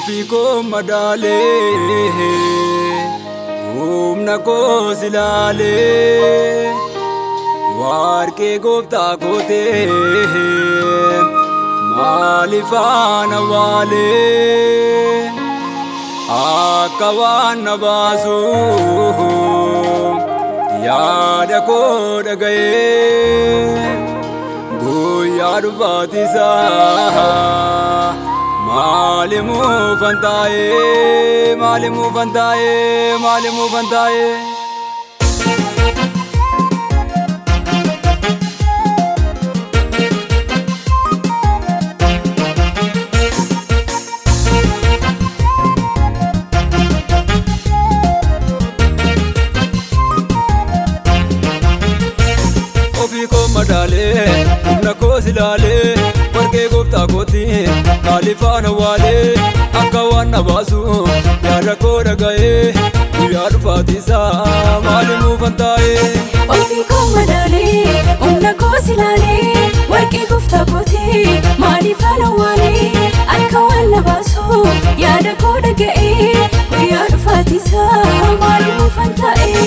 Ofiko madale humna ko silale warke gopta kote malifana wale akawan basu yada ko dagaye goyar batisa Malimu fantaye, malimu fantaye, malimu fantaye. Ofiko madale, humna ko silale. Warke gopta koti malifana wale akawan basu yada ko dagaye guyar fatisa malimu fantaye Ofiko madale humna ko silale warke gopta koti malifana wale akawan basu yada ko dagaye guyar fatisa malimu fantaye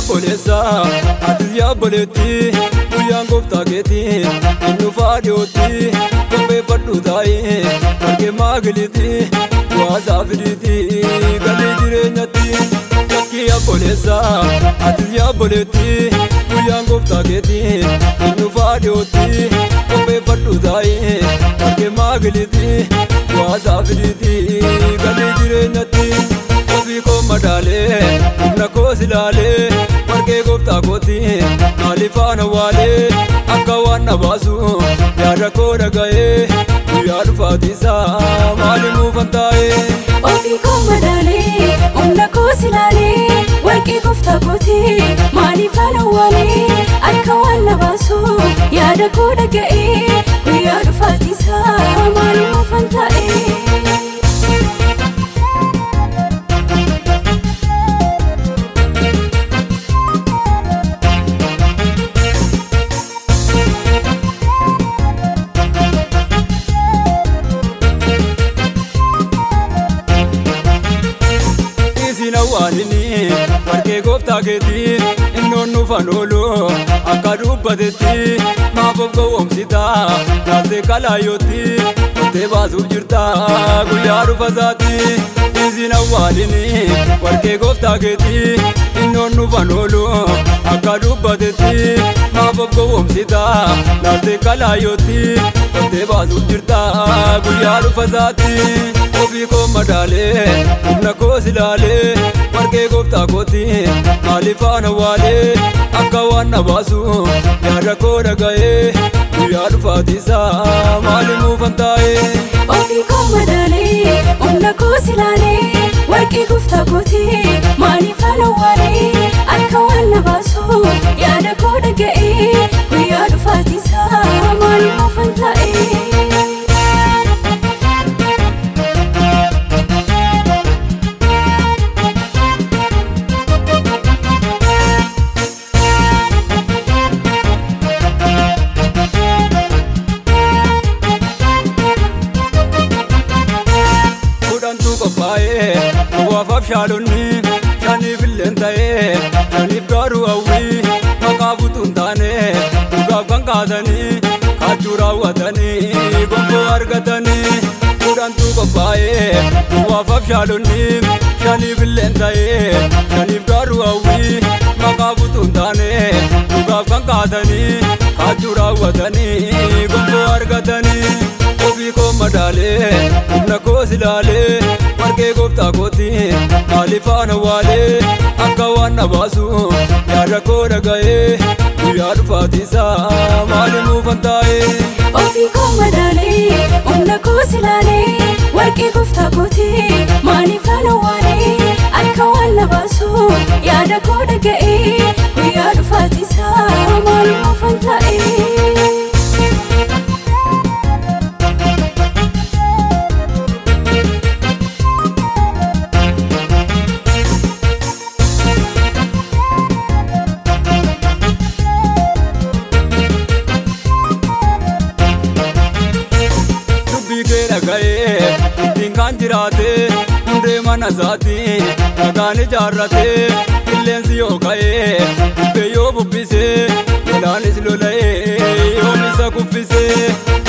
Bolesa, atizia boleti, uyang gopta keti, inu fadioti, kope padu dai, karke magliti, waza viditi, gali jire nyati. Kia bolesa, atizia boleti, uyang gopta keti, inu fadioti, kope padu dai, karke magliti, waza viditi, gali jire nyati. Ofiko madale, humna ko silale. Warke gopta koti malifana wale akawan basu yada ko dagaye guyar fatisa malimu fantaye Ofiko madale humna ko silale warke gopta koti malifana wale akawan basu yada ko dagaye guyar fatisa malimu fantaye warke gopta keti innonu fanolo akadu badeti mabob gowomsita nate kalayoti te basu jirta guyaru fazati izina walini warke gopta keti innonu fanolo akadu badeti mabob gowomsita nate kalayoti te basu jirta guyaru fazati Ofiko madale humna ko silale warke gopta koti malifana wale akawan basu yada ko dagaye guyar fatisa malimu fantaye Ofiko madale humna ko silale warke gopta koti malifana wale akawan basu yada ko dagaye guyar fatisa malimu fantaye Wafaf shaloni shani filentaye shani garu awi makafu tuntane ugab kankadani kachura wadani gombo argatani udantu kopaye wafaf shaloni shani filentaye shani garu awi makafu tuntane ugab kankadani kachura wadani gombo argatani Ofiko madale humna ko silale warke gopta koti malifana wale akawan basu yada ko dagaye guyar fatisa malimu fantaye Ofiko madale humna ko silale warke gopta koti malifana wale akawan basu yada ko dagaye guyar fatisa malimu fantaye kan jiraate hundee mana isaati dhagaan ijaarrate qilleensi yoo ka'ee bubbee yoo bubbise lolaanis lola'ee yoomisa kuffise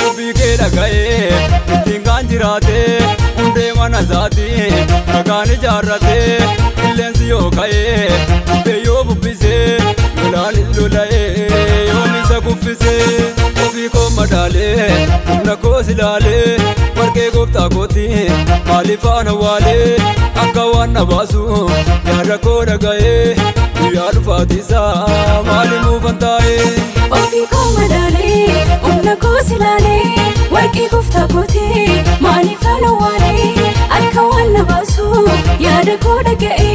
dubbii kee dhaga'ee ittiin kan jiraate hundee mana isaati dhagaan ijaarrate qilleensi yoo ka'ee bubbee yoo bubbise lolaanis lola'ee yoomisa kuffise ofii koo madaalee humna koos ilaalee warqee gooftaa kooti maaliif aan awwaalee akka waan na baasu yaada koo dhaga'ee guyyaa dhufaatiisaa maali muufan taa'ee ofii koo madaalee humna koos ilaalee warqee gooftaa kooti maaliif aan awwaalee akka waan na baasu yaada koo dhaga'ee